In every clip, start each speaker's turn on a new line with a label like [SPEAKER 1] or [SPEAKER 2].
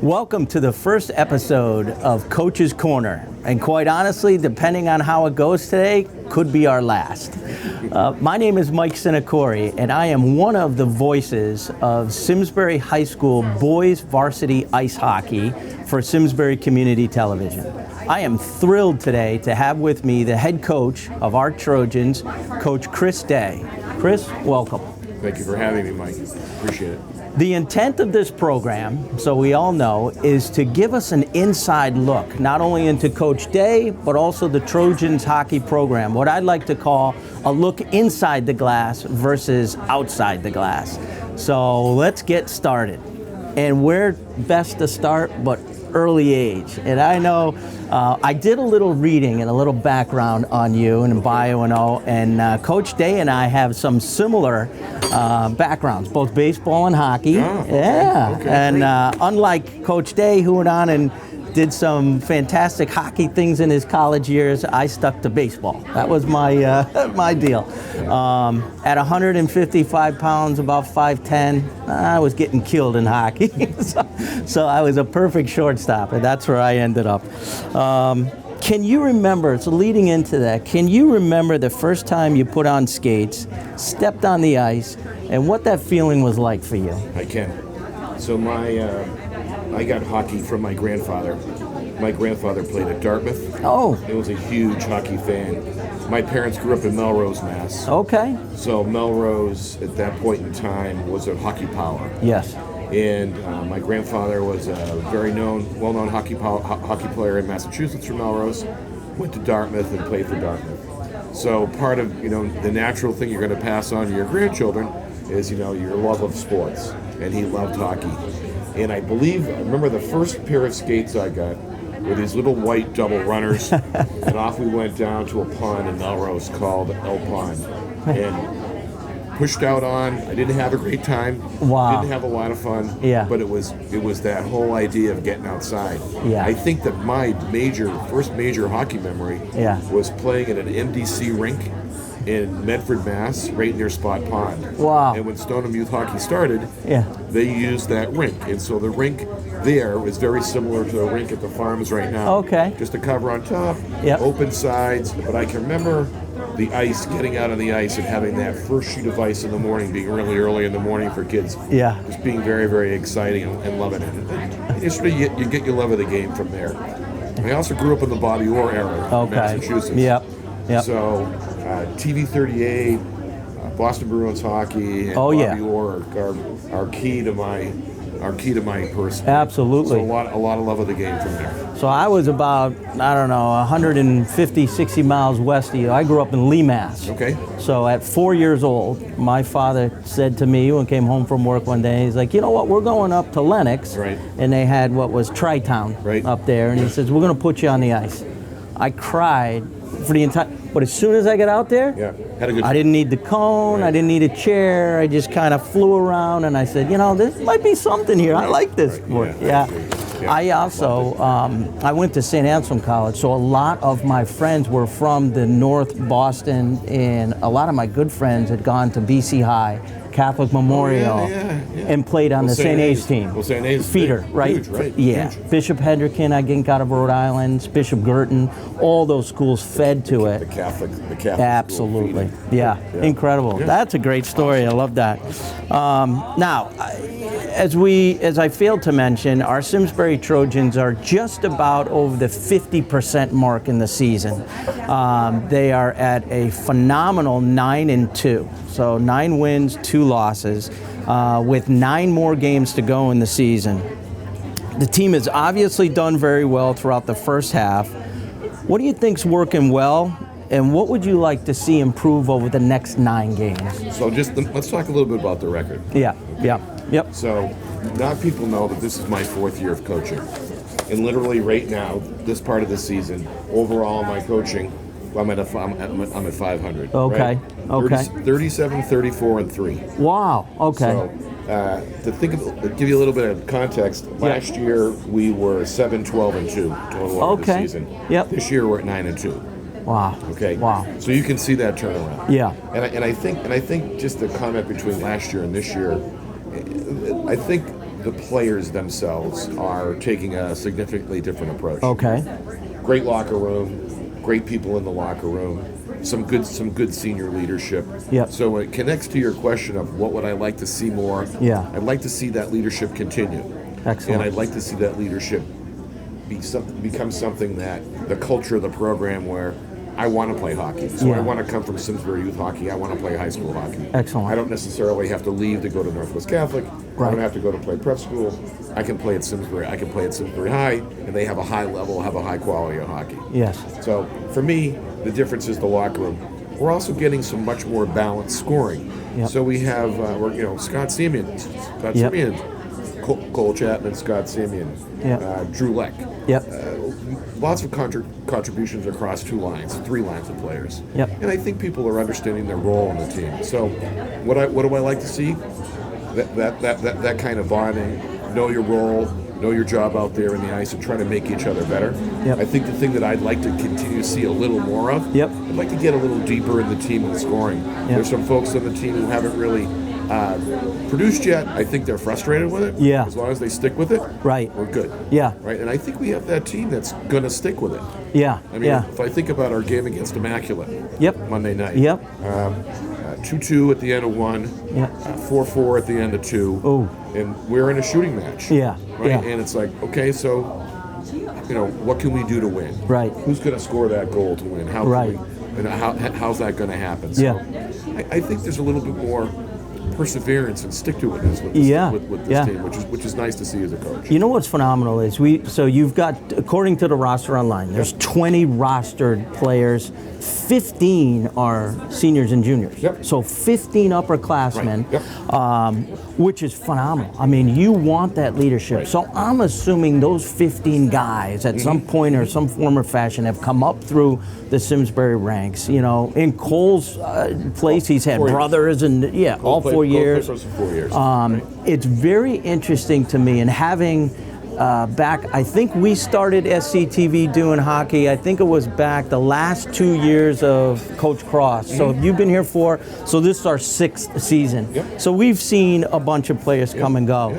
[SPEAKER 1] Welcome to the first episode of Coach's Corner. And quite honestly, depending on how it goes today, could be our last. My name is Mike Sinacori, and I am one of the voices of Simsbury High School boys varsity ice hockey for Simsbury Community Television. I am thrilled today to have with me the head coach of our Trojans, Coach Chris Day. Chris, welcome.
[SPEAKER 2] Thank you for having me, Mike. Appreciate it.
[SPEAKER 1] The intent of this program, so we all know, is to give us an inside look, not only into Coach Day, but also the Trojans hockey program, what I'd like to call a look inside the glass versus outside the glass. So let's get started. And where best to start but early age. And I know I did a little reading and a little background on you and bio and all, and Coach Day and I have some similar backgrounds, both baseball and hockey.
[SPEAKER 2] Oh, okay.
[SPEAKER 1] Yeah,
[SPEAKER 2] Okay,
[SPEAKER 1] and unlike Coach Day, who went on and did some fantastic hockey things in his college years, I stuck to baseball. That was my my deal. At 155 pounds, about 5'10", I was getting killed in hockey. so I was a perfect shortstop, and that's where I ended up. Can you remember, so leading into that, can you remember the first time you put on skates, stepped on the ice, and what that feeling was like for you?
[SPEAKER 2] I can. So I got hockey from my grandfather. My grandfather played at Dartmouth.
[SPEAKER 1] Oh.
[SPEAKER 2] He was a huge hockey fan. My parents grew up in Melrose, Mass.
[SPEAKER 1] Okay.
[SPEAKER 2] So Melrose, at that point in time, was a hockey power.
[SPEAKER 1] Yes.
[SPEAKER 2] And my grandfather was a very well-known hockey player in Massachusetts from Melrose. Went to Dartmouth and played for Dartmouth. So part of the natural thing you're going to pass on to your grandchildren is your love of sports. And he loved hockey. And I remember the first pair of skates I got were these little white double runners. And off we went down to a pond in Melrose called El Pond. And pushed out on. I didn't have a great time.
[SPEAKER 1] Wow.
[SPEAKER 2] Didn't have a lot of fun.
[SPEAKER 1] Yeah.
[SPEAKER 2] But it was that whole idea of getting outside.
[SPEAKER 1] Yeah.
[SPEAKER 2] I think that my first major hockey memory was playing at an MDC rink in Medford, Mass, right near Spot Pond.
[SPEAKER 1] Wow.
[SPEAKER 2] And when Stoneham Youth Hockey started, they used that rink. And so the rink there is very similar to the rink at the Farms right now.
[SPEAKER 1] Okay.
[SPEAKER 2] Just a cover on top,
[SPEAKER 1] Yep.
[SPEAKER 2] open sides. But I can remember the ice, getting out on the ice and having that first sheet of ice in the morning, being really early in the morning for kids.
[SPEAKER 1] Yeah.
[SPEAKER 2] Just being very, very exciting and loving it. And you get your love of the game from there. I also grew up in the Bobby Orr era in Massachusetts.
[SPEAKER 1] Yep.
[SPEAKER 2] So TV 38, Boston Bruins hockey, and Bobby Orr are key to my person.
[SPEAKER 1] Absolutely.
[SPEAKER 2] So a lot of love of the game from there.
[SPEAKER 1] So I was about, 150, 60 miles west of you. I grew up in Lee, Mass.
[SPEAKER 2] Okay.
[SPEAKER 1] So at 4 years old, my father said to me when I came home from work one day, he's like, you know what, we're going up to Lenox.
[SPEAKER 2] Right.
[SPEAKER 1] And they had what was Tri-Town up there. And he says, we're going to put you on the ice. I cried for the entire, but as soon as I got out there,
[SPEAKER 2] had a good
[SPEAKER 1] I didn't need the cone, I didn't need a chair, I just kind of flew around and I said, this might be something here, I like this sport. I also, I went to St. Anselm College, so a lot of my friends were from the North Boston, and a lot of my good friends had gone to BC High, Catholic Memorial, and played on the St. A's team.
[SPEAKER 2] Well, St. A's
[SPEAKER 1] feeder, right?
[SPEAKER 2] Huge, right?
[SPEAKER 1] Yeah.
[SPEAKER 2] Huge. Bishop
[SPEAKER 1] Hendricken, I think, out of Rhode Island, Bishop Girton, all those schools fed to it.
[SPEAKER 2] The Catholic
[SPEAKER 1] Absolutely. Yeah. Incredible. Yeah. That's a great story. I love that. Now, as I failed to mention, our Simsbury Trojans are just about over the 50% mark in the season. They are at a phenomenal 9-2. So 9 wins, 2 losses, with 9 more games to go in the season. The team has obviously done very well throughout the first half. What do you think's working well, and what would you like to see improve over the next 9 games?
[SPEAKER 2] So let's talk a little bit about the record.
[SPEAKER 1] Yep.
[SPEAKER 2] So not people know that this is my 4th year of coaching. And literally right now, this part of the season, overall my coaching, I'm at 500.
[SPEAKER 1] Okay.
[SPEAKER 2] Right?
[SPEAKER 1] Okay.
[SPEAKER 2] 37, 34, and 3.
[SPEAKER 1] Wow. Okay.
[SPEAKER 2] So to give you a little bit of context, last year we were 7, 12, and 2 total over the season.
[SPEAKER 1] Yep.
[SPEAKER 2] This year we're at 9 and 2.
[SPEAKER 1] Wow.
[SPEAKER 2] Okay.
[SPEAKER 1] Wow.
[SPEAKER 2] So you can see that turnaround.
[SPEAKER 1] Yeah.
[SPEAKER 2] And I think just the comment between last year and this year, I think the players themselves are taking a significantly different approach.
[SPEAKER 1] Okay.
[SPEAKER 2] Great locker room, great people in the locker room, some good senior leadership.
[SPEAKER 1] Yep.
[SPEAKER 2] So when it connects to your question of what would I like to see more,
[SPEAKER 1] Yeah.
[SPEAKER 2] I'd like to see that leadership continue.
[SPEAKER 1] Excellent.
[SPEAKER 2] And I'd like to see that leadership become something that the culture of the program where I want to play hockey. So
[SPEAKER 1] Yeah.
[SPEAKER 2] I want to come from Simsbury youth hockey. I want to play high school hockey.
[SPEAKER 1] Excellent.
[SPEAKER 2] I don't necessarily have to leave to go to Northwest Catholic.
[SPEAKER 1] Right.
[SPEAKER 2] I don't have to go to play prep school. I can play at Simsbury. I can play at Simsbury High, and they have a high level, have a high quality of hockey.
[SPEAKER 1] Yes.
[SPEAKER 2] So for me, the difference is the locker room. We're also getting some much more balanced scoring.
[SPEAKER 1] Yep.
[SPEAKER 2] So we have, Scott Simeon,
[SPEAKER 1] Yep.
[SPEAKER 2] Cole Chapman, Scott Simeon,
[SPEAKER 1] Yep.
[SPEAKER 2] Drew Leck.
[SPEAKER 1] Yep.
[SPEAKER 2] Lots of contributions across three lines of players.
[SPEAKER 1] Yep.
[SPEAKER 2] And I think people are understanding their role on the team. So what do I like to see? That kind of bonding, know your role, know your job out there in the ice, and try to make each other better.
[SPEAKER 1] Yep.
[SPEAKER 2] I think the thing that I'd like to continue to see a little more of,
[SPEAKER 1] Yep.
[SPEAKER 2] I'd like to get a little deeper in the team and scoring.
[SPEAKER 1] Yep.
[SPEAKER 2] There's some folks on the team who haven't really produced yet. I think they're frustrated with it.
[SPEAKER 1] Yeah.
[SPEAKER 2] As long as they stick with it,
[SPEAKER 1] Right.
[SPEAKER 2] we're good.
[SPEAKER 1] Yeah.
[SPEAKER 2] Right. And I think we have that team that's going to stick with it.
[SPEAKER 1] Yeah.
[SPEAKER 2] I mean,
[SPEAKER 1] yeah.
[SPEAKER 2] if I think about our game against Immaculate
[SPEAKER 1] Yep.
[SPEAKER 2] Monday night,
[SPEAKER 1] Yep.
[SPEAKER 2] 2-2 at the end of one,
[SPEAKER 1] Yep.
[SPEAKER 2] 4-4 at the end of two,
[SPEAKER 1] Ooh.
[SPEAKER 2] and we're in a shooting match.
[SPEAKER 1] Yeah.
[SPEAKER 2] Right.
[SPEAKER 1] Yeah.
[SPEAKER 2] And it's like, okay, so what can we do to win?
[SPEAKER 1] Right.
[SPEAKER 2] Who's going to score that goal to win? How
[SPEAKER 1] Right.
[SPEAKER 2] can we, how's that going to happen? So
[SPEAKER 1] Yeah.
[SPEAKER 2] I think there's a little bit more perseverance and stick-to-itness with this,
[SPEAKER 1] Yeah.
[SPEAKER 2] with this
[SPEAKER 1] Yeah.
[SPEAKER 2] team, which is nice to see as a coach.
[SPEAKER 1] You know what's phenomenal is so you've got, according to the roster online, there's 20 rostered players, 15 are seniors and juniors.
[SPEAKER 2] Yep.
[SPEAKER 1] So 15 upperclassmen,
[SPEAKER 2] Right. Yep.
[SPEAKER 1] which is phenomenal. I mean, you want that leadership.
[SPEAKER 2] Right.
[SPEAKER 1] So I'm assuming those 15 guys at some point or some form or fashion have come up through the Simsbury ranks. In Cole's place, he's had
[SPEAKER 2] 4 years.
[SPEAKER 1] brothers and all 4 years.
[SPEAKER 2] Cole played for 4 years. Right.
[SPEAKER 1] It's very interesting to me, and having back, I think we started SCTV doing hockey, I think it was back the last 2 years of Coach Cross. So you've been here so this is our 6th season.
[SPEAKER 2] Yep.
[SPEAKER 1] So we've seen a bunch of players come and go.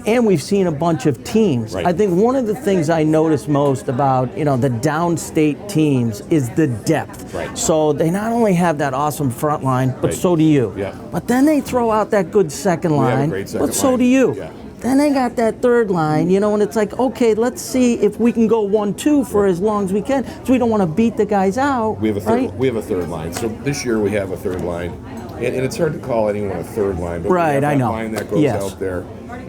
[SPEAKER 1] And we've seen a bunch of teams.
[SPEAKER 2] Right.
[SPEAKER 1] I think one of the things I notice most about, the downstate teams is the depth.
[SPEAKER 2] Right.
[SPEAKER 1] So they not only have that awesome front line, but
[SPEAKER 2] Right.
[SPEAKER 1] so do you.
[SPEAKER 2] Yeah.
[SPEAKER 1] But then they throw out that good second
[SPEAKER 2] We have a
[SPEAKER 1] line,
[SPEAKER 2] great second
[SPEAKER 1] but so
[SPEAKER 2] line.
[SPEAKER 1] do you.
[SPEAKER 2] Yeah.
[SPEAKER 1] Then they got that third line, and it's like, okay, let's see if we can go 1-2 for as long as we can. So we don't want to beat the guys out.
[SPEAKER 2] We have a third.
[SPEAKER 1] right?
[SPEAKER 2] We have a third line. So this year we have a third line, and it's hard to call anyone a third line, but
[SPEAKER 1] Right,
[SPEAKER 2] we have
[SPEAKER 1] I
[SPEAKER 2] that
[SPEAKER 1] know.
[SPEAKER 2] line that goes
[SPEAKER 1] Yes.
[SPEAKER 2] out there,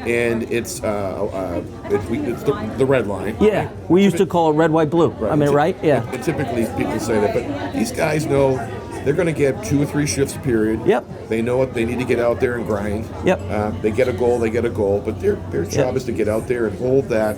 [SPEAKER 2] and it's the red line.
[SPEAKER 1] Yeah, we used to call it red, white, blue. I mean, right? Yeah.
[SPEAKER 2] And typically people say that, but these guys know they're going to get 2 or 3 shifts a period.
[SPEAKER 1] Yep.
[SPEAKER 2] They know what they need to get out there and grind.
[SPEAKER 1] Yep.
[SPEAKER 2] They get a goal, but their job is to get out there and hold that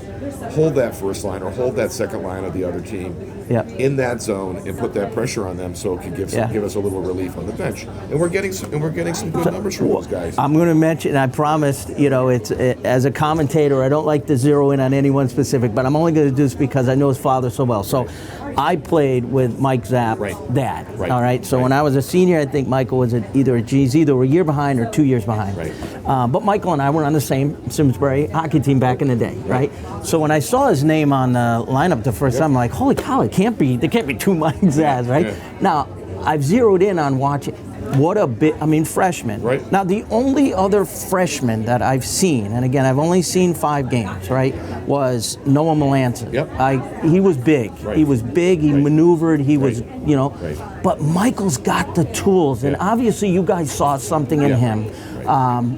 [SPEAKER 2] first line or hold that second line of the other team
[SPEAKER 1] Yep.
[SPEAKER 2] in that zone and put that pressure on them so it can give us a little relief on the bench. And we're getting some good numbers from those guys.
[SPEAKER 1] I'm going to mention, I promised, as a commentator, I don't like to zero in on anyone specific, but I'm only going to do this because I know his father so well. So I played with Mike Zapp's dad.
[SPEAKER 2] Right.
[SPEAKER 1] All right. So when I was a senior, I think Michael was either a year behind or 2 years behind.
[SPEAKER 2] Right.
[SPEAKER 1] But Michael and I were on the same Simsbury hockey team back in the day, right? So when I saw his name on the lineup the first time, I'm like, holy cow, there can't be two Mike Zaz, right?
[SPEAKER 2] Yeah.
[SPEAKER 1] Now, I've zeroed in on watching. What a bit, freshman.
[SPEAKER 2] Right.
[SPEAKER 1] Now, the only other freshman that I've seen, and again, I've only seen 5 games, right, was Noah Melanson.
[SPEAKER 2] Yep.
[SPEAKER 1] He was big.
[SPEAKER 2] Right.
[SPEAKER 1] He was big. He maneuvered. He was,
[SPEAKER 2] Right.
[SPEAKER 1] But Michael's got the tools, and obviously you guys saw something in him,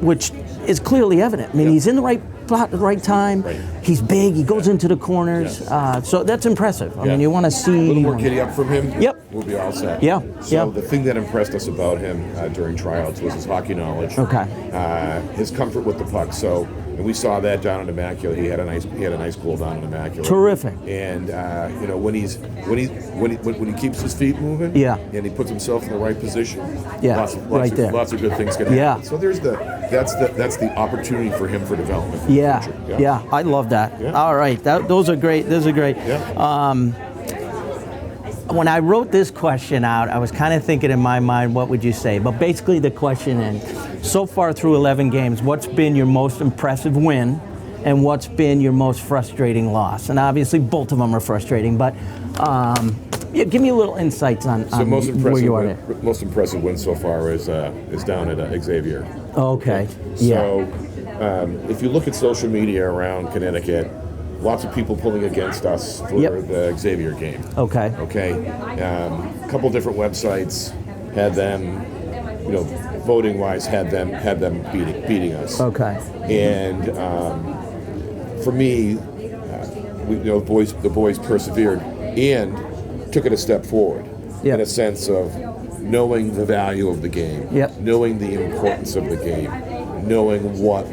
[SPEAKER 1] which is clearly evident. I mean, he's in the right spot at the right time.
[SPEAKER 2] Right.
[SPEAKER 1] He's big. He goes into the corners. So that's impressive. I mean, you want to see
[SPEAKER 2] a little more kitty up from him.
[SPEAKER 1] Yep.
[SPEAKER 2] We'll be all set.
[SPEAKER 1] Yeah.
[SPEAKER 2] So the thing that impressed us about him during tryouts was his hockey knowledge.
[SPEAKER 1] Okay.
[SPEAKER 2] His comfort with the puck. So, and we saw that down in Immaculate. He had a nice goal down in Immaculate.
[SPEAKER 1] Terrific.
[SPEAKER 2] And when he keeps his feet moving.
[SPEAKER 1] Yeah.
[SPEAKER 2] And he puts himself in the right position.
[SPEAKER 1] Yeah, right there.
[SPEAKER 2] Lots of good things can happen.
[SPEAKER 1] Yeah.
[SPEAKER 2] So that's the opportunity for him for development.
[SPEAKER 1] Yeah, I love that.
[SPEAKER 2] Yeah.
[SPEAKER 1] All right, those are great. Those are great.
[SPEAKER 2] Yeah.
[SPEAKER 1] when I wrote this question out, I was kind of thinking in my mind, what would you say? But basically the question is, so far through 11 games, what's been your most impressive win and what's been your most frustrating loss? And obviously both of them are frustrating, but yeah, give me a little insights on where you are there.
[SPEAKER 2] Most impressive win so far is down at Xavier.
[SPEAKER 1] Okay, yeah.
[SPEAKER 2] So if you look at social media around Connecticut, lots of people pulling against us for the Xavier game.
[SPEAKER 1] Okay.
[SPEAKER 2] Okay. A couple different websites had them, voting-wise, had them beating us.
[SPEAKER 1] Okay.
[SPEAKER 2] And for me, the boys persevered and took it a step forward in a sense of knowing the value of the game, knowing the importance of the game, knowing what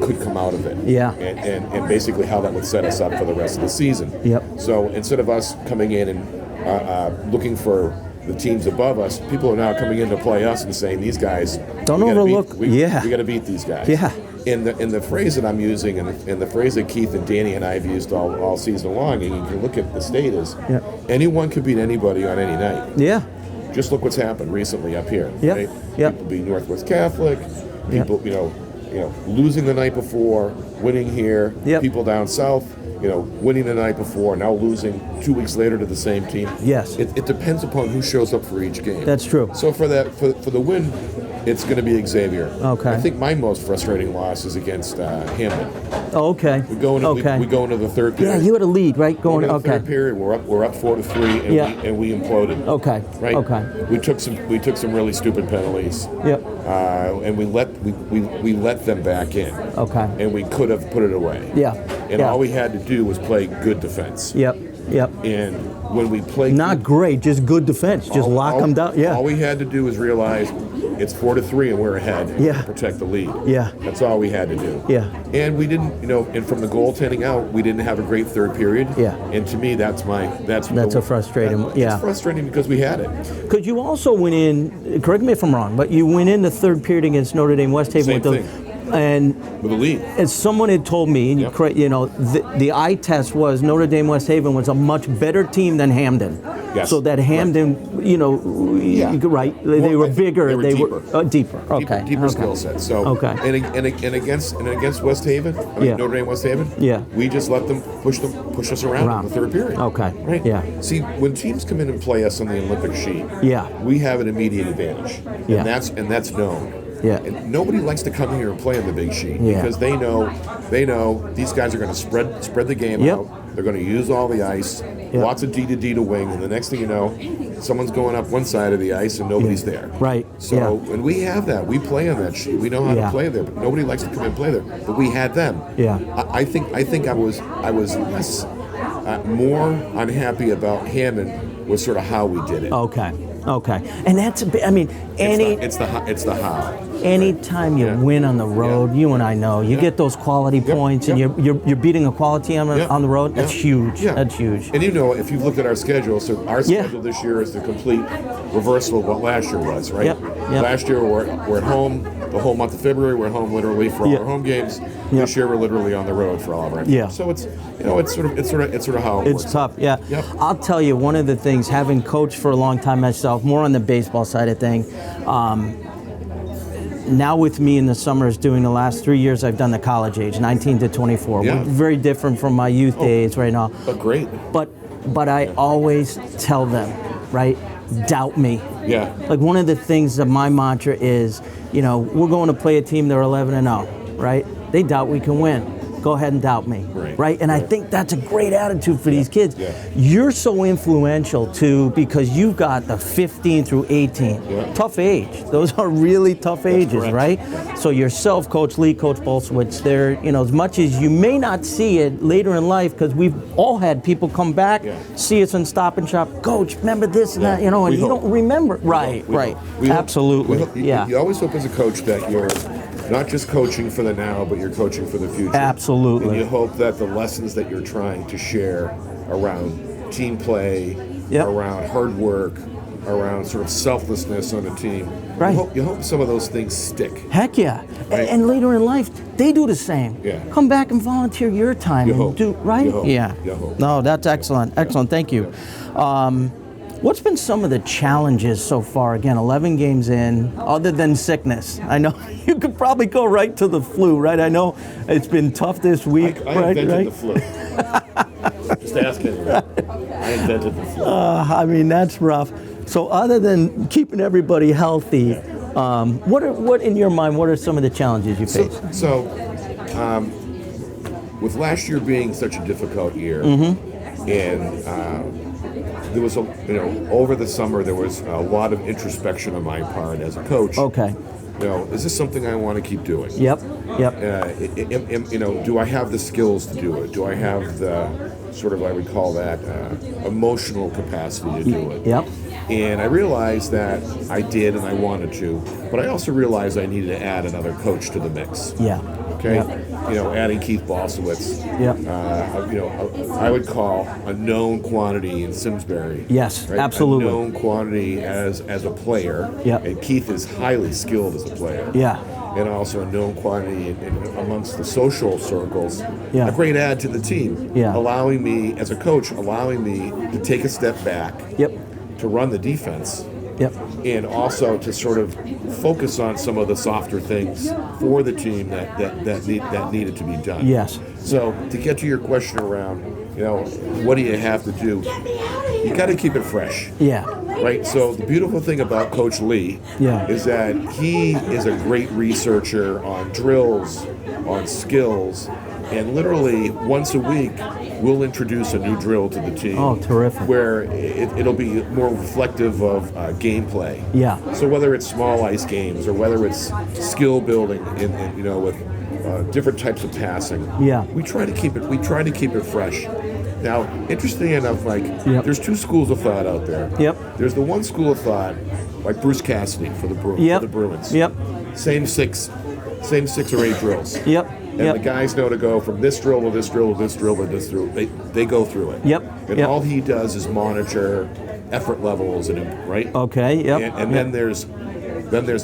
[SPEAKER 2] could come out of it, and basically how that would set us up for the rest of the season. So instead of us coming in and looking for the teams above us, people are now coming in to play us and saying, these guys,
[SPEAKER 1] don't overlook.
[SPEAKER 2] We got to beat these guys.
[SPEAKER 1] Yeah.
[SPEAKER 2] In the phrase that I'm using, and the phrase that Keith and Danny and I have used all season long, and you can look at the state is, anyone can beat anybody on any night.
[SPEAKER 1] Yeah.
[SPEAKER 2] Just look what's happened recently up here.
[SPEAKER 1] Right?
[SPEAKER 2] People beat Northwest Catholic. People, losing the night before, winning here. People down south, winning the night before, now losing 2 weeks later to the same team.
[SPEAKER 1] Yes.
[SPEAKER 2] It depends upon who shows up for each game.
[SPEAKER 1] That's true.
[SPEAKER 2] So for the win, it's going to be Xavier.
[SPEAKER 1] Okay.
[SPEAKER 2] I think my most frustrating loss is against Hampton.
[SPEAKER 1] Oh, okay.
[SPEAKER 2] We go into the third period.
[SPEAKER 1] Yeah, you had a lead, right? Going
[SPEAKER 2] into the third period, we're up 4-3, and we imploded.
[SPEAKER 1] Okay.
[SPEAKER 2] Right.
[SPEAKER 1] Okay.
[SPEAKER 2] We took some really stupid penalties.
[SPEAKER 1] Yep.
[SPEAKER 2] And we let them back in.
[SPEAKER 1] Okay.
[SPEAKER 2] And we could have put it away.
[SPEAKER 1] Yeah.
[SPEAKER 2] And all we had to do was play good defense.
[SPEAKER 1] Yep.
[SPEAKER 2] And when we played,
[SPEAKER 1] not great, just good defense, just lock them down. Yeah.
[SPEAKER 2] All we had to do was realize it's 4-3 and we're ahead. And protect the lead.
[SPEAKER 1] Yeah.
[SPEAKER 2] That's all we had to do.
[SPEAKER 1] Yeah.
[SPEAKER 2] And we didn't, and from the goaltending out, we didn't have a great third period.
[SPEAKER 1] Yeah.
[SPEAKER 2] And to me, that's a
[SPEAKER 1] frustrating.
[SPEAKER 2] It's frustrating because we had it.
[SPEAKER 1] Because you also went in. Correct me if I'm wrong, but you went in the third period against Notre Dame West Haven
[SPEAKER 2] with the lead.
[SPEAKER 1] As someone had told me, and the eye test was Notre Dame West Haven was a much better team than Hamden.
[SPEAKER 2] Yes.
[SPEAKER 1] So that Hamden, right? They were bigger.
[SPEAKER 2] They were
[SPEAKER 1] deeper. Okay.
[SPEAKER 2] Deeper skill set. So and against West Haven, Notre Dame West Haven.
[SPEAKER 1] Yeah.
[SPEAKER 2] We just let them push us around in the third period.
[SPEAKER 1] Okay.
[SPEAKER 2] Right.
[SPEAKER 1] Yeah.
[SPEAKER 2] See, when teams come in and play us on the Olympic sheet, we have an immediate advantage, and that's known.
[SPEAKER 1] Yeah.
[SPEAKER 2] And nobody likes to come here and play on the big sheet because they know these guys are going to spread the game out. They're going to use all the ice, lots of D to wing, and the next thing you know, someone's going up one side of the ice and nobody's there.
[SPEAKER 1] Right.
[SPEAKER 2] So and we have that. We play on that sheet. We know how to play there, but nobody likes to come and play there. But we had them.
[SPEAKER 1] Yeah.
[SPEAKER 2] I think I was less more unhappy about Hammond was sort of how we did it.
[SPEAKER 1] Okay. And that's
[SPEAKER 2] it's the how.
[SPEAKER 1] Anytime you win on the road, you and I know, you get those quality points, and you're beating a quality on the road. That's huge. That's huge.
[SPEAKER 2] And if you've looked at our schedule, so our schedule this year is the complete reversal of what last year was, right? Last year we're at home the whole month of February. We're at home literally for all our home games. This year we're literally on the road for all of our games. So it's sort of how it works.
[SPEAKER 1] It's tough. Yeah. I'll tell you, one of the things, having coached for a long time myself, more on the baseball side of things. Now with me in the summers doing the last 3 years, I've done the college age, 19 to 24. We're very different from my youth days right now.
[SPEAKER 2] But great.
[SPEAKER 1] But I always tell them, right, doubt me.
[SPEAKER 2] Yeah.
[SPEAKER 1] Like one of the things that my mantra is, we're going to play a team that are 11-0, right? They doubt we can win. Go ahead and doubt me, right? And I think that's a great attitude for these kids. You're so influential too because you've got the 15 through 18. Tough age. Those are really tough ages, right? So yourself, Coach Lee, Coach Bolsowitz, they're, as much as you may not see it later in life, because we've all had people come back, see us in Stop and Shop, Coach, remember this and that, and you don't remember. Right. Absolutely.
[SPEAKER 2] You always hope as a coach that you're not just coaching for the now, but you're coaching for the future.
[SPEAKER 1] Absolutely.
[SPEAKER 2] And you hope that the lessons that you're trying to share around team play, around hard work, around sort of selflessness on a team.
[SPEAKER 1] Right.
[SPEAKER 2] You hope some of those things stick.
[SPEAKER 1] Heck yeah.
[SPEAKER 2] Right.
[SPEAKER 1] And later in life, they do the same.
[SPEAKER 2] Yeah.
[SPEAKER 1] Come back and volunteer your time.
[SPEAKER 2] You
[SPEAKER 1] and
[SPEAKER 2] hope.
[SPEAKER 1] do, right?
[SPEAKER 2] You hope.
[SPEAKER 1] Yeah.
[SPEAKER 2] You hope.
[SPEAKER 1] No, that's excellent. Excellent. Thank you. What's been some of the challenges so far? Again, 11 games in, other than sickness. I know you could probably go right to the flu, right? I know it's been tough this week.
[SPEAKER 2] I invented
[SPEAKER 1] right?
[SPEAKER 2] the flu. Just ask anybody. I invented the flu.
[SPEAKER 1] I mean, that's rough. So other than keeping everybody healthy, what in your mind, what are some of the challenges you face?
[SPEAKER 2] So, with last year being such a difficult year, and there was over the summer there was a lot of introspection on my part as a coach.
[SPEAKER 1] Okay.
[SPEAKER 2] Is this something I want to keep doing?
[SPEAKER 1] Yep.
[SPEAKER 2] Do I have the skills to do it? Do I have the sort of, I would call that, emotional capacity to do it?
[SPEAKER 1] Yep.
[SPEAKER 2] And I realized that I did and I wanted to, but I also realized I needed to add another coach to the mix.
[SPEAKER 1] Yeah.
[SPEAKER 2] Okay?
[SPEAKER 1] Yep.
[SPEAKER 2] Adding Keith Balsowitz.
[SPEAKER 1] Yep.
[SPEAKER 2] I would call a known quantity in Simsbury.
[SPEAKER 1] Yes,
[SPEAKER 2] right?
[SPEAKER 1] absolutely.
[SPEAKER 2] A known quantity as a player.
[SPEAKER 1] Yep.
[SPEAKER 2] And Keith is highly skilled as a player.
[SPEAKER 1] Yeah.
[SPEAKER 2] And also a known quantity amongst the social circles.
[SPEAKER 1] Yeah.
[SPEAKER 2] A great add to the team.
[SPEAKER 1] Yeah.
[SPEAKER 2] Allowing me, as a coach, to take a step back.
[SPEAKER 1] Yep.
[SPEAKER 2] To run the defense.
[SPEAKER 1] Yep.
[SPEAKER 2] And also to sort of focus on some of the softer things for the team that needed to be done.
[SPEAKER 1] Yes.
[SPEAKER 2] So to get to your question around, what do you have to do? You got to keep it fresh.
[SPEAKER 1] Yeah.
[SPEAKER 2] Right. So the beautiful thing about Coach Lee is that he is a great researcher on drills, on skills, and literally once a week we'll introduce a new drill to the team.
[SPEAKER 1] Oh, terrific.
[SPEAKER 2] Where it'll be more reflective of gameplay.
[SPEAKER 1] Yeah.
[SPEAKER 2] So whether it's small ice games or whether it's skill building with different types of passing.
[SPEAKER 1] Yeah.
[SPEAKER 2] We try to keep it fresh. Now, interestingly enough, Mike, there's two schools of thought out there.
[SPEAKER 1] Yep.
[SPEAKER 2] There's the one school of thought, like Bruce Cassidy for the Bruins.
[SPEAKER 1] Yep.
[SPEAKER 2] Same six or eight drills.
[SPEAKER 1] Yep.
[SPEAKER 2] And the guys know to go from this drill to this drill to this drill to this drill. They go through it.
[SPEAKER 1] Yep.
[SPEAKER 2] And all he does is monitor effort levels and right.
[SPEAKER 1] Okay. Yep.
[SPEAKER 2] And then there's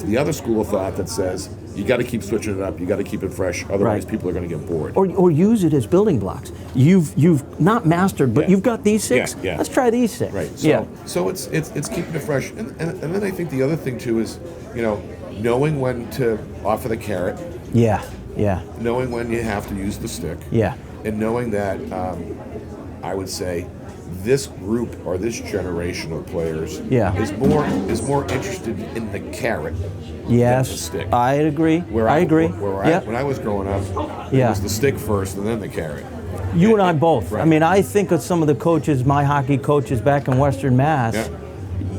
[SPEAKER 2] the other school of thought that says you got to keep switching it up. You got to keep it fresh. Otherwise, people are going to get bored.
[SPEAKER 1] Or use it as building blocks. You've not mastered, but you've got these six.
[SPEAKER 2] Yeah.
[SPEAKER 1] Let's try these six.
[SPEAKER 2] Right. So it's keeping it fresh. And then I think the other thing too is knowing when to offer the carrot.
[SPEAKER 1] Yeah. Yeah.
[SPEAKER 2] Knowing when you have to use the stick.
[SPEAKER 1] Yeah.
[SPEAKER 2] And knowing that I would say this group or this generation of players is more interested in the carrot than the stick.
[SPEAKER 1] I agree. When
[SPEAKER 2] I was growing up, it was the stick first and then the carrot.
[SPEAKER 1] You and I both.
[SPEAKER 2] Right.
[SPEAKER 1] I mean, I think of some of the coaches, my hockey coaches back in Western Mass.
[SPEAKER 2] Yeah.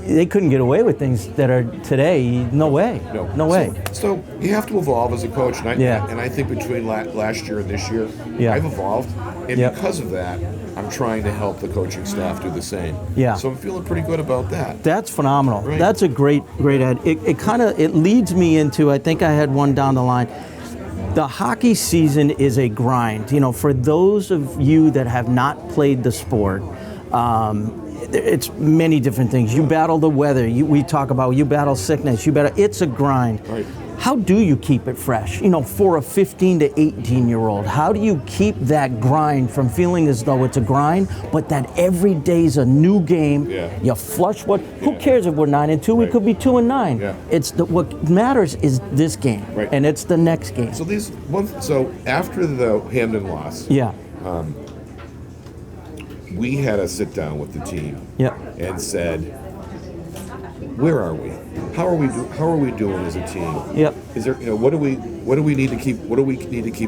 [SPEAKER 1] They couldn't get away with things that are today. No way. No way.
[SPEAKER 2] So you have to evolve as a coach, and I think between last year and this year, I've evolved, and because of that, I'm trying to help the coaching staff do the same.
[SPEAKER 1] Yeah.
[SPEAKER 2] So I'm feeling pretty good about that.
[SPEAKER 1] That's phenomenal.
[SPEAKER 2] Right.
[SPEAKER 1] That's a great ad. It leads me into, I think I had one down the line. The hockey season is a grind. For those of you that have not played the sport, it's many different things. You battle the weather. We talk about you battle sickness. It's a grind.
[SPEAKER 2] Right.
[SPEAKER 1] How do you keep it fresh? For a 15 to 18-year-old, how do you keep that grind from feeling as though it's a grind, but that every day's a new game?
[SPEAKER 2] Yeah.
[SPEAKER 1] You flush who cares if we're 9-2? We could be 2-9.
[SPEAKER 2] Yeah.
[SPEAKER 1] What matters is this game,
[SPEAKER 2] right.
[SPEAKER 1] And it's the next game.
[SPEAKER 2] So after the Hamden loss, we had a sit down with the team and said, where are we? How are we doing as a team?
[SPEAKER 1] Yep.
[SPEAKER 2] Is there what do we need to keep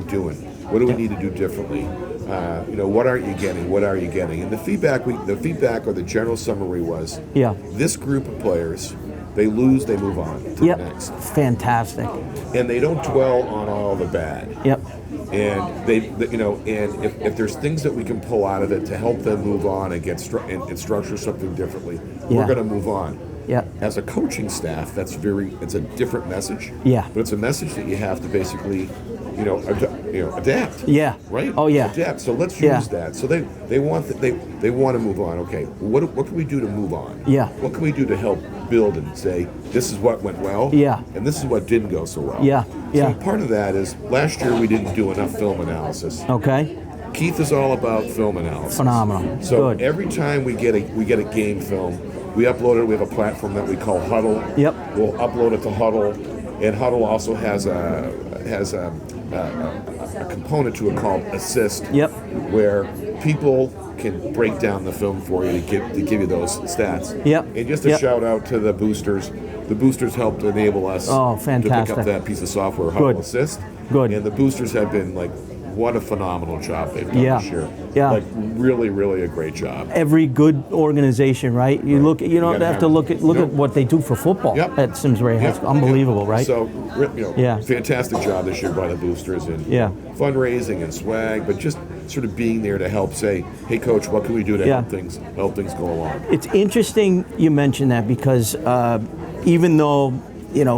[SPEAKER 2] doing? What do we need to do differently? What aren't you getting? What are you getting? And the feedback or the general summary was this group of players, they lose, they move on to the next.
[SPEAKER 1] Fantastic.
[SPEAKER 2] And they don't dwell on all the bad.
[SPEAKER 1] Yep.
[SPEAKER 2] And and if there's things that we can pull out of it to help them move on and and structure something differently, we're going to move on.
[SPEAKER 1] Yeah.
[SPEAKER 2] As a coaching staff, it's a different message.
[SPEAKER 1] Yeah.
[SPEAKER 2] But it's a message that you have to basically adapt.
[SPEAKER 1] Yeah.
[SPEAKER 2] Right.
[SPEAKER 1] Oh yeah.
[SPEAKER 2] Adapt. So let's use that. So they want to move on. Okay. What can we do to move on?
[SPEAKER 1] Yeah.
[SPEAKER 2] What can we do to help build and say this is what went well?
[SPEAKER 1] Yeah.
[SPEAKER 2] And this is what didn't go so well.
[SPEAKER 1] Yeah. Yeah.
[SPEAKER 2] So part of that is last year we didn't do enough film analysis.
[SPEAKER 1] Okay.
[SPEAKER 2] Keith is all about film analysis.
[SPEAKER 1] Phenomenal.
[SPEAKER 2] So
[SPEAKER 1] Good.
[SPEAKER 2] every time we get a game film, we upload it. We have a platform that we call Huddle.
[SPEAKER 1] Yep.
[SPEAKER 2] We'll upload it to Huddle, and Huddle also has a component to it called Assist.
[SPEAKER 1] Yep.
[SPEAKER 2] Where people can break down the film for you to give you those stats.
[SPEAKER 1] Yep.
[SPEAKER 2] And just a shout out to the boosters. The boosters helped enable us to pick up that piece of software, Huddle Assist.
[SPEAKER 1] Good.
[SPEAKER 2] And the boosters have been like, what a phenomenal job they've done this year.
[SPEAKER 1] Yeah.
[SPEAKER 2] Like really, really a great job.
[SPEAKER 1] Every good organization, right? You look. You don't have to look at what they do for football at Simsbury High School. Unbelievable, right?
[SPEAKER 2] So, fantastic job this year by the boosters and fundraising and swag, but just sort of being there to help say, hey, coach, what can we do to help things go along?
[SPEAKER 1] It's interesting you mentioned that because even though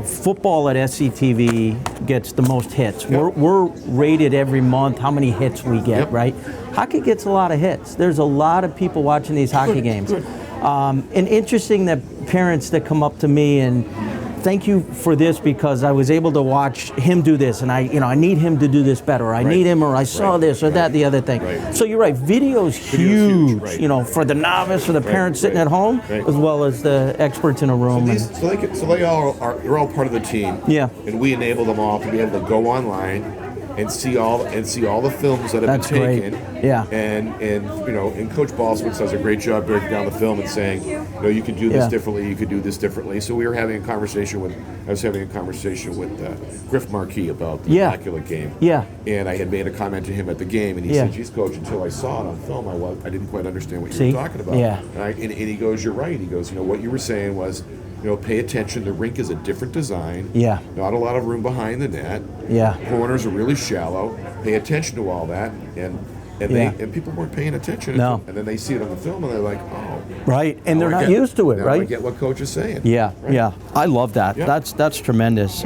[SPEAKER 1] football at SCTV gets the most hits. We're rated every month how many hits we get, right? Hockey gets a lot of hits. There's a lot of people watching these hockey games. And interesting that parents that come up to me and thank you for this because I was able to watch him do this and I need him to do this better. Or I need him or I saw this or that, the other thing. So you're right, video's huge, for the novice or the parents sitting at home as well as the experts in a room.
[SPEAKER 2] They're all part of the team.
[SPEAKER 1] Yeah.
[SPEAKER 2] And we enable them all to be able to go online and see all the films that have been taken.
[SPEAKER 1] Great. Yeah.
[SPEAKER 2] And Coach Balswitz does a great job breaking down the film and saying, you could do this differently, you could do this differently. So I was having a conversation with Griff Marquis about the Immaculate game.
[SPEAKER 1] Yeah.
[SPEAKER 2] And I had made a comment to him at the game, and he said, geez, Coach, until I saw it on film, I didn't quite understand what you were talking about.
[SPEAKER 1] Yeah.
[SPEAKER 2] And he goes, you're right. He goes, what you were saying was, pay attention. The rink is a different design.
[SPEAKER 1] Yeah.
[SPEAKER 2] Not a lot of room behind the net.
[SPEAKER 1] Yeah.
[SPEAKER 2] Corners are really shallow. Pay attention to all that. And people weren't paying attention.
[SPEAKER 1] No.
[SPEAKER 2] And then they see it on the film and they're like, oh.
[SPEAKER 1] Right. And they're not used to it, right?
[SPEAKER 2] I get what Coach is saying.
[SPEAKER 1] Yeah.
[SPEAKER 2] Right?
[SPEAKER 1] Yeah. I love that.
[SPEAKER 2] Yeah.
[SPEAKER 1] That's tremendous.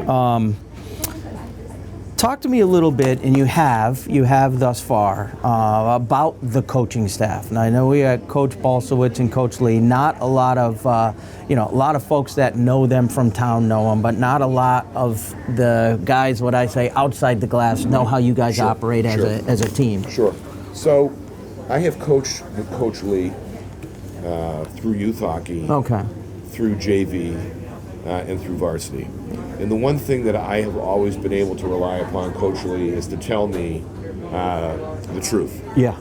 [SPEAKER 1] Talk to me a little bit, and you have thus far, about the coaching staff. And I know we got Coach Balsowitz and Coach Lee. Not a lot of, a lot of folks that know them from town know them, but not a lot of the guys, what I say, outside the glass know how you guys operate as a team.
[SPEAKER 2] Sure. So, I have coached Coach Lee through youth hockey, through JV, and through varsity. And the one thing that I have always been able to rely upon Coach Lee is to tell me the truth.
[SPEAKER 1] Yeah.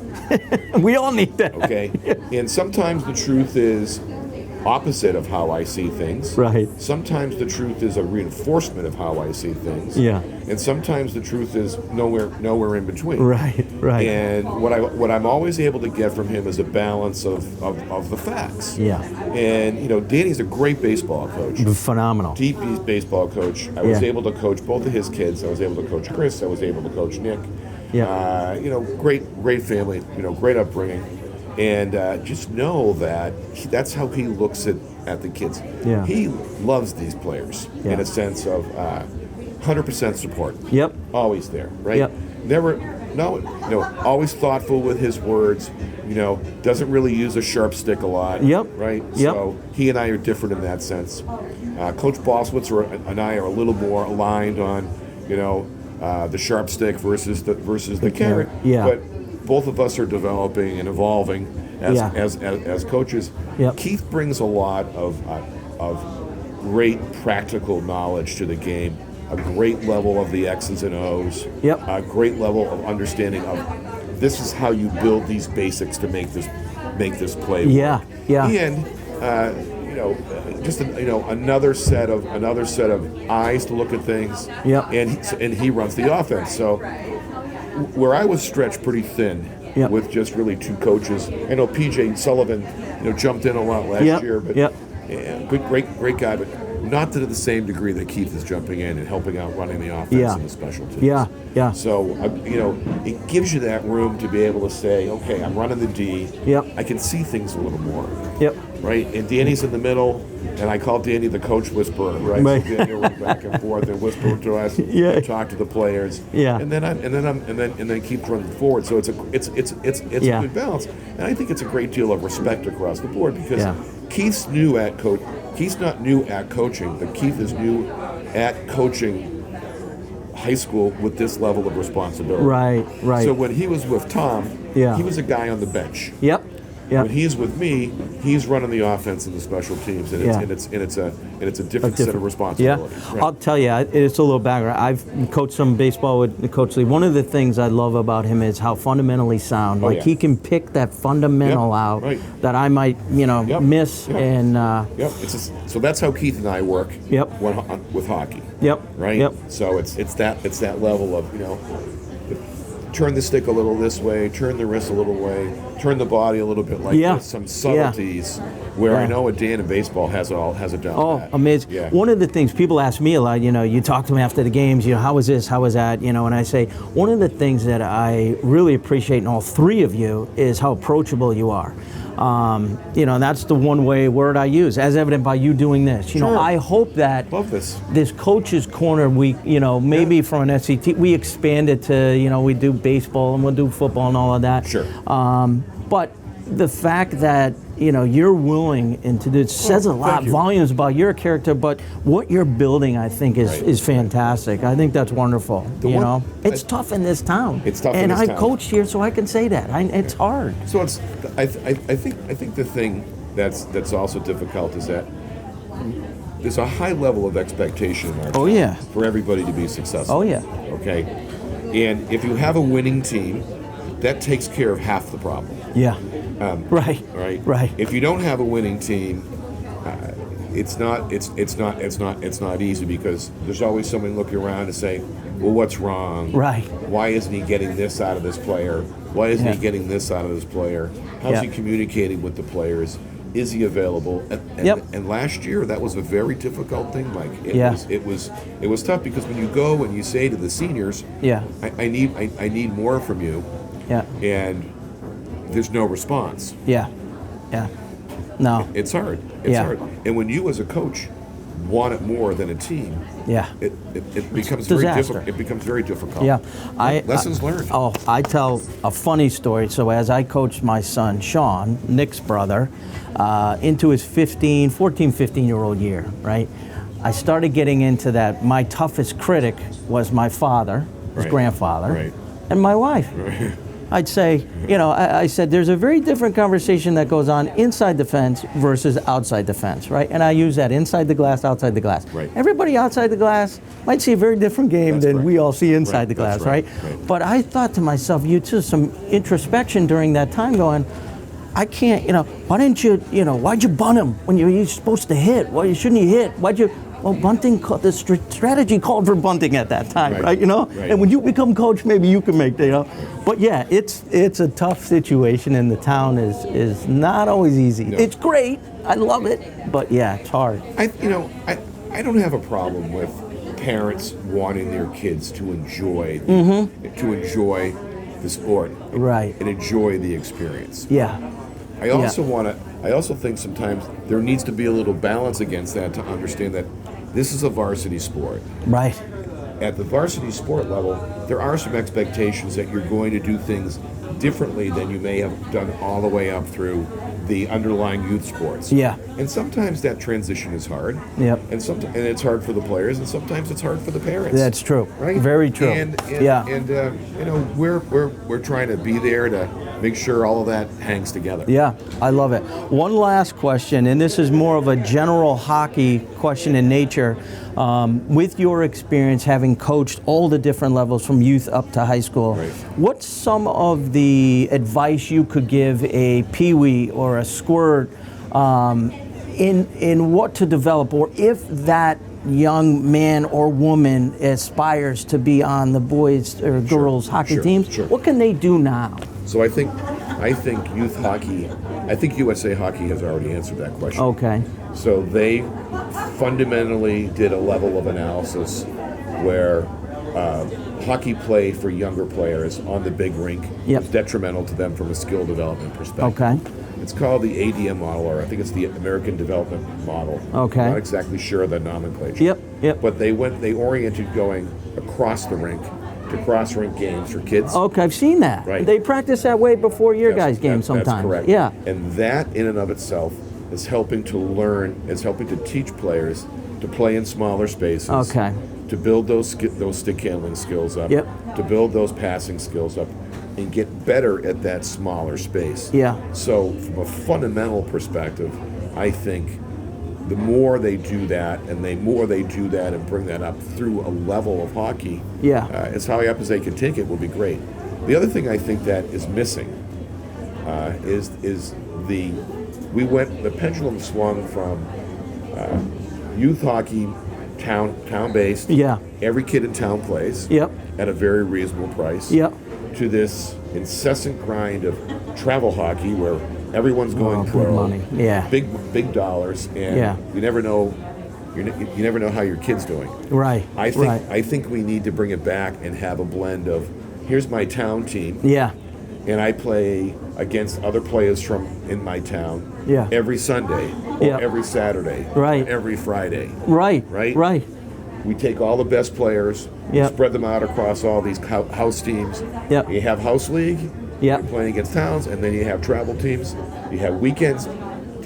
[SPEAKER 1] We all need that.
[SPEAKER 2] Okay? And sometimes the truth is opposite of how I see things.
[SPEAKER 1] Right.
[SPEAKER 2] Sometimes the truth is a reinforcement of how I see things.
[SPEAKER 1] Yeah.
[SPEAKER 2] And sometimes the truth is nowhere in between.
[SPEAKER 1] Right. Right.
[SPEAKER 2] And what I'm always able to get from him is a balance of the facts.
[SPEAKER 1] Yeah.
[SPEAKER 2] And Danny's a great baseball coach.
[SPEAKER 1] Phenomenal.
[SPEAKER 2] Deep baseball coach. I was able to coach both of his kids. I was able to coach Chris. I was able to coach Nick.
[SPEAKER 1] Yeah.
[SPEAKER 2] Great family. Great upbringing. And just know that that's how he looks at the kids.
[SPEAKER 1] Yeah.
[SPEAKER 2] He loves these players in a sense of 100% support.
[SPEAKER 1] Yep.
[SPEAKER 2] Always there, right?
[SPEAKER 1] Yep.
[SPEAKER 2] Always thoughtful with his words. Doesn't really use a sharp stick a lot.
[SPEAKER 1] Yep.
[SPEAKER 2] Right?
[SPEAKER 1] Yep.
[SPEAKER 2] So he and I are different in that sense. Coach Balswitz and I are a little more aligned on, the sharp stick versus the carrot.
[SPEAKER 1] Yeah.
[SPEAKER 2] But both of us are developing and evolving as coaches.
[SPEAKER 1] Yep.
[SPEAKER 2] Keith brings a lot of great practical knowledge to the game, a great level of the X's and O's, a great level of understanding of this is how you build these basics to make this play work. And just another set of eyes to look at things. And he runs the offense. So where I was stretched pretty thin with just really two coaches. I know PJ Sullivan, jumped in a lot last year, but great guy. But not to the same degree that Keith is jumping in and helping out running the offense and the special teams.
[SPEAKER 1] Yeah.
[SPEAKER 2] So, it gives you that room to be able to say, okay, I'm running the D.
[SPEAKER 1] Yep.
[SPEAKER 2] I can see things a little more.
[SPEAKER 1] Yep.
[SPEAKER 2] Right? And Danny's in the middle, and I call Danny the coach whisperer, right?
[SPEAKER 1] Right.
[SPEAKER 2] So Danny will run back and forth and whisper to us, and talk to the players.
[SPEAKER 1] Yeah.
[SPEAKER 2] And then keep running forward. So it's a good balance. And I think it's a great deal of respect across the board because Keith's new at coach. Keith's not new at coaching, but Keith is new at coaching high school with this level of responsibility.
[SPEAKER 1] Right.
[SPEAKER 2] So when he was with Tom, he was a guy on the bench.
[SPEAKER 1] Yep.
[SPEAKER 2] When he's with me, he's running the offense and the special teams, and it's a different set of responsibilities.
[SPEAKER 1] Yeah,
[SPEAKER 2] right?
[SPEAKER 1] I'll tell you, it's a little background. I've coached some baseball with Coach Lee. One of the things I love about him is how fundamentally sound. He can pick that fundamental out that I might, miss. And
[SPEAKER 2] so that's how Keith and I work. With hockey. Right. So it's that level of turn the stick a little this way, turn the wrist a little way, turn the body a little bit like this. Some subtleties where I know a Dan in baseball has it down.
[SPEAKER 1] Oh, amazing.
[SPEAKER 2] Yeah.
[SPEAKER 1] One of the things people ask me a lot, you talk to me after the games, how was this, how was that, and I say, one of the things that I really appreciate in all three of you is how approachable you are. And that's the one word I use, as evident by you doing this. I hope that this coach's corner week, maybe from an SCT, we expand it to, we do baseball and we'll do football and all of that.
[SPEAKER 2] Sure.
[SPEAKER 1] But the fact that, you're willing and to do it says a lot, volumes about your character, but what you're building, I think, is fantastic. I think that's wonderful. It's tough in this town.
[SPEAKER 2] It's tough
[SPEAKER 1] and
[SPEAKER 2] in this town.
[SPEAKER 1] I've coached here, so I can say that. It's hard.
[SPEAKER 2] So I think the thing that's also difficult is that there's a high level of expectation in our town for everybody to be successful. Okay, and if you have a winning team, that takes care of half the problem. Right. If you don't have a winning team, it's not easy because there's always someone looking around and saying, well, what's wrong?
[SPEAKER 1] Right.
[SPEAKER 2] Why isn't he getting this out of this player? Why isn't he getting this out of this player? How's he communicating with the players? Is he available? And last year that was a very difficult thing, Mike. It was tough because when you go and you say to the seniors, I need more from you. And there's no response. No. It's hard. It's hard. And when you as a coach want it more than a team, it becomes very difficult. It becomes very difficult. Lessons learned.
[SPEAKER 1] I tell a funny story. So as I coached my son, Sean, Nick's brother, into his 14, 15-year-old year, right? I started getting into that. My toughest critic was my father, his grandfather, and my wife. I'd say, I said, there's a very different conversation that goes on inside the fence versus outside the fence, right? And I use that inside the glass, outside the glass. Everybody outside the glass might see a very different game than we all see inside the glass, right? But I thought to myself, you took some introspection during that time going, I can't, why didn't you, why'd you bunt him when you're supposed to hit? Why shouldn't you hit? Well, bunting, the strategy called for bunting at that time, right? And when you become coach, maybe you can make that, But yeah, it's a tough situation, and the town is not always easy. No. It's great, I love it, but yeah, it's hard.
[SPEAKER 2] I don't have a problem with parents wanting their kids to enjoy the sport, and enjoy the experience. I also think sometimes there needs to be a little balance against that to understand that this is a varsity sport. At the varsity sport level, there are some expectations that you're going to do things differently than you may have done all the way up through the underlying youth sports. And sometimes that transition is hard. And it's hard for the players, and sometimes it's hard for the parents.
[SPEAKER 1] That's true. Very true.
[SPEAKER 2] And we're trying to be there to make sure all of that hangs together.
[SPEAKER 1] I love it. One last question, and this is more of a general hockey question in nature. With your experience having coached all the different levels from youth up to high school, what's some of the advice you could give a peewee or a squirt in what to develop, or if that young man or woman aspires to be on the boys or girls hockey teams, what can they do now?
[SPEAKER 2] So I think youth hockey, I think USA Hockey has already answered that question.
[SPEAKER 1] Okay.
[SPEAKER 2] So they fundamentally did a level of analysis where hockey play for younger players on the big rink
[SPEAKER 1] Yep.
[SPEAKER 2] is detrimental to them from a skill development perspective.
[SPEAKER 1] Okay.
[SPEAKER 2] It's called the ADM model, or I think it's the American Development Model.
[SPEAKER 1] Okay.
[SPEAKER 2] I'm not exactly sure of the nomenclature.
[SPEAKER 1] Yep.
[SPEAKER 2] But they oriented going across the rink to cross-rink games for kids.
[SPEAKER 1] Okay, I've seen that.
[SPEAKER 2] Right.
[SPEAKER 1] They practice that way before your guys' games sometimes.
[SPEAKER 2] That's correct.
[SPEAKER 1] Yeah.
[SPEAKER 2] And that in and of itself is helping to teach players to play in smaller spaces.
[SPEAKER 1] Okay.
[SPEAKER 2] To build those stick handling skills up.
[SPEAKER 1] Yep.
[SPEAKER 2] To build those passing skills up, and get better at that smaller space.
[SPEAKER 1] Yeah.
[SPEAKER 2] So from a fundamental perspective, I think the more they do that, and bring that up through a level of hockey, as high up as they can take it will be great. The other thing I think that is missing is the pendulum swung from youth hockey, town-based.
[SPEAKER 1] Yeah.
[SPEAKER 2] Every kid in town plays.
[SPEAKER 1] Yep.
[SPEAKER 2] At a very reasonable price.
[SPEAKER 1] Yep.
[SPEAKER 2] To this incessant grind of travel hockey where everyone's going
[SPEAKER 1] Good
[SPEAKER 2] pro.
[SPEAKER 1] money. Yeah.
[SPEAKER 2] Big dollars, and you never know. You never know how your kid's doing.
[SPEAKER 1] Right.
[SPEAKER 2] I think we need to bring it back and have a blend of, here's my town team.
[SPEAKER 1] Yeah.
[SPEAKER 2] And I play against other players from in my town.
[SPEAKER 1] Yeah.
[SPEAKER 2] Every Sunday, or every Saturday,
[SPEAKER 1] Right.
[SPEAKER 2] or every Friday.
[SPEAKER 1] Right.
[SPEAKER 2] Right. We take all the best players,
[SPEAKER 1] Yep.
[SPEAKER 2] spread them out across all these house teams.
[SPEAKER 1] Yep.
[SPEAKER 2] You have house league.
[SPEAKER 1] Yep.
[SPEAKER 2] You're playing against towns, and then you have travel teams. You have weekends.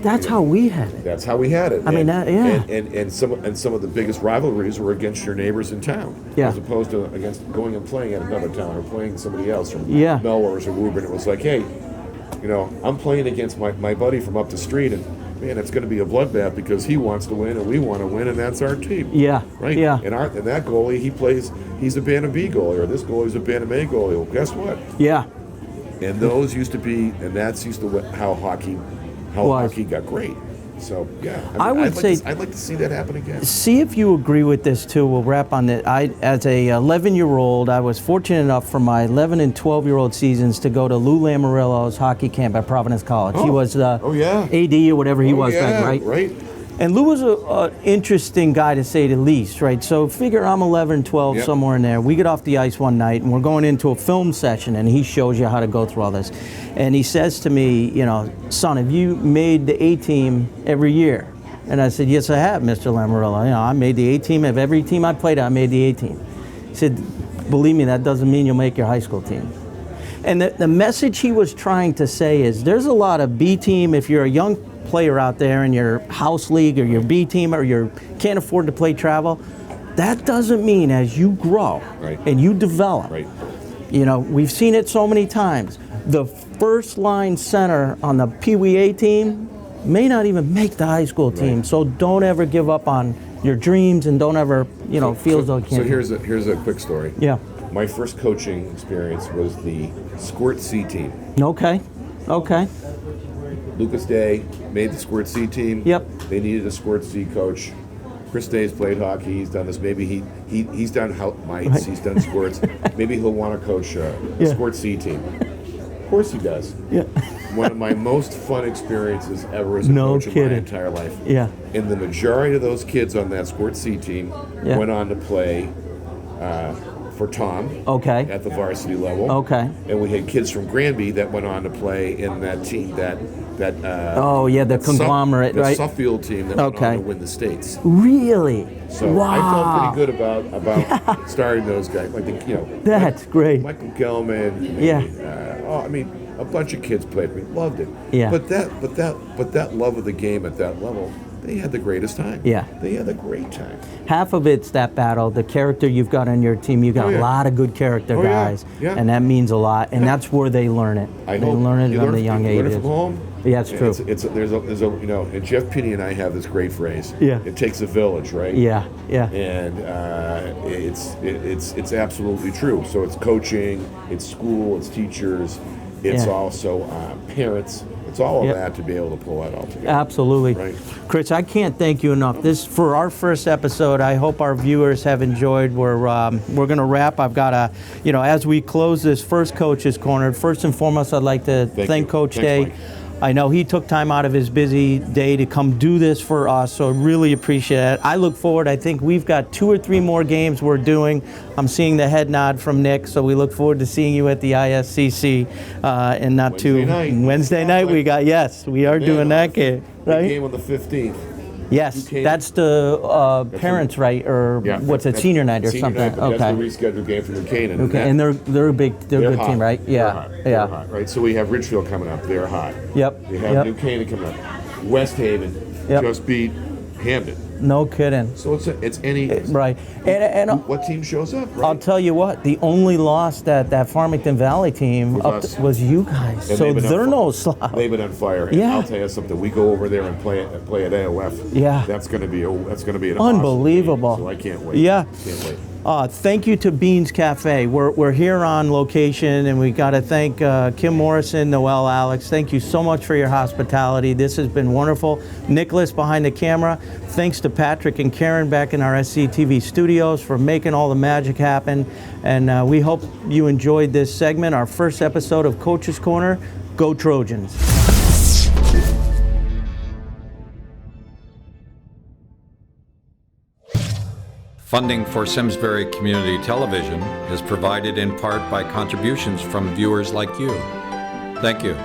[SPEAKER 1] That's how we had it.
[SPEAKER 2] That's how we had it.
[SPEAKER 1] I mean,
[SPEAKER 2] and some of the biggest rivalries were against your neighbors in town,
[SPEAKER 1] Yeah.
[SPEAKER 2] as opposed to against going and playing at another town or playing somebody else from
[SPEAKER 1] Yeah.
[SPEAKER 2] Melrose or Woburn. It was like, hey, I'm playing against my buddy from up the street, and man, it's going to be a bloodbath because he wants to win and we want to win, and that's our team.
[SPEAKER 1] Yeah.
[SPEAKER 2] Right.
[SPEAKER 1] Yeah.
[SPEAKER 2] And that goalie, he's a Bantam B goalie, or this goalie's a Bantam A goalie. Well, guess what?
[SPEAKER 1] Yeah.
[SPEAKER 2] And those used to be, and that's used to how hockey got great. So yeah, I'd like to see that happen again.
[SPEAKER 1] See if you agree with this too. We'll wrap on that. As a 11-year-old, I was fortunate enough for my 11 and 12-year-old seasons to go to Lou Lamoriello's hockey camp at Providence College. He was the AD or whatever he was back, right?
[SPEAKER 2] Right.
[SPEAKER 1] And Lou was an interesting guy to say the least, right? So figure I'm 11, 12, somewhere in there. We get off the ice one night and we're going into a film session, and he shows you how to go through all this. And he says to me, son, have you made the A-team every year? And I said, yes, I have, Mr. Lamoriello. I made the A-team of every team I played at. I made the A-team. He said, believe me, that doesn't mean you'll make your high school team. And the message he was trying to say is there's a lot of B-team. If you're a young player out there in your house league or your B team, or you can't afford to play travel, that doesn't mean as you grow and you develop, we've seen it so many times, the first line center on the Pee Wee A team may not even make the high school team. So don't ever give up on your dreams, and don't ever feel as though you can't.
[SPEAKER 2] So here's a quick story.
[SPEAKER 1] Yeah.
[SPEAKER 2] My first coaching experience was the Squirt C team.
[SPEAKER 1] Okay.
[SPEAKER 2] Lucas Day made the Squirt C team.
[SPEAKER 1] Yep.
[SPEAKER 2] They needed a Squirt C coach. Chris Day's played hockey. He's done this. Maybe he's done mites. He's done squirts. Maybe he'll want to coach a Squirt C team. Of course he does. Yeah. One of my most fun experiences ever as a coach in my entire life.
[SPEAKER 1] Yeah.
[SPEAKER 2] And the majority of those kids on that Squirt C team went on to play for Tom.
[SPEAKER 1] Okay.
[SPEAKER 2] At the varsity level.
[SPEAKER 1] Okay.
[SPEAKER 2] And we had kids from Granby that went on to play in that team
[SPEAKER 1] the conglomerate,
[SPEAKER 2] the
[SPEAKER 1] right?
[SPEAKER 2] Suffield team that went on to win the states.
[SPEAKER 1] Really?
[SPEAKER 2] So I felt pretty good about starting those guys.
[SPEAKER 1] That's great.
[SPEAKER 2] Michael Gelman. A bunch of kids played. We loved it.
[SPEAKER 1] Yeah.
[SPEAKER 2] But that love of the game at that level, they had the greatest time.
[SPEAKER 1] Yeah.
[SPEAKER 2] They had a great time.
[SPEAKER 1] Half of it's that battle, the character you've got on your team. You've got a lot of good character guys, and that means a lot. And that's where they learn it. They learn it from the young ages.
[SPEAKER 2] Learn it from home.
[SPEAKER 1] Yeah, it's true.
[SPEAKER 2] There's a and Jeff Pinney and I have this great phrase.
[SPEAKER 1] Yeah.
[SPEAKER 2] It takes a village, right?
[SPEAKER 1] Yeah.
[SPEAKER 2] And it's absolutely true. So it's coaching, it's school, it's teachers, it's also parents. It's all of that to be able to pull that all together.
[SPEAKER 1] Absolutely.
[SPEAKER 2] Right.
[SPEAKER 1] Chris, I can't thank you enough. For our first episode, I hope our viewers have enjoyed. We're going to wrap. I've got as we close this first Coach's Corner, first and foremost, I'd like to thank Coach Day.
[SPEAKER 2] Mike.
[SPEAKER 1] I know he took time out of his busy day to come do this for us, so I really appreciate it. I look forward. I think we've got 2 or 3 more games we're doing. I'm seeing the head nod from Nick, so we look forward to seeing you at the ISCC and not Wednesday night. We got we are doing that game, right?
[SPEAKER 2] Game on the 15th.
[SPEAKER 1] Yes, that's the parents' right, or what's it, senior night or
[SPEAKER 2] senior
[SPEAKER 1] something?
[SPEAKER 2] Night,
[SPEAKER 1] okay.
[SPEAKER 2] That's the rescheduled game for New Canaan.
[SPEAKER 1] Okay, and they're a good
[SPEAKER 2] hot.
[SPEAKER 1] team, right? Yeah,
[SPEAKER 2] They're hot, right? So we have Ridgefield coming up. They're hot.
[SPEAKER 1] Yep.
[SPEAKER 2] We have New Canaan coming up. West Haven just beat Hamden.
[SPEAKER 1] No kidding.
[SPEAKER 2] So it's any
[SPEAKER 1] right. And
[SPEAKER 2] what team shows up? Right?
[SPEAKER 1] I'll tell you what, the only loss that Farmington Valley team was you guys.
[SPEAKER 2] And
[SPEAKER 1] so they're no slouch.
[SPEAKER 2] They've been on fire. And I'll tell you something. We go over there and play at AOF.
[SPEAKER 1] Yeah.
[SPEAKER 2] That's going to be an
[SPEAKER 1] unbelievable.
[SPEAKER 2] Awesome game. So I can't wait.
[SPEAKER 1] Yeah.
[SPEAKER 2] Can't wait.
[SPEAKER 1] Thank you to Beans Cafe. We're here on location, and we got to thank Kim Morrison, Noel, Alex. Thank you so much for your hospitality. This has been wonderful. Nicholas behind the camera. Thanks to Patrick and Karen back in our SCTV studios for making all the magic happen. And we hope you enjoyed this segment, our first episode of Coach's Corner. Go Trojans.
[SPEAKER 3] Funding for Simsbury Community Television is provided in part by contributions from viewers like you. Thank you.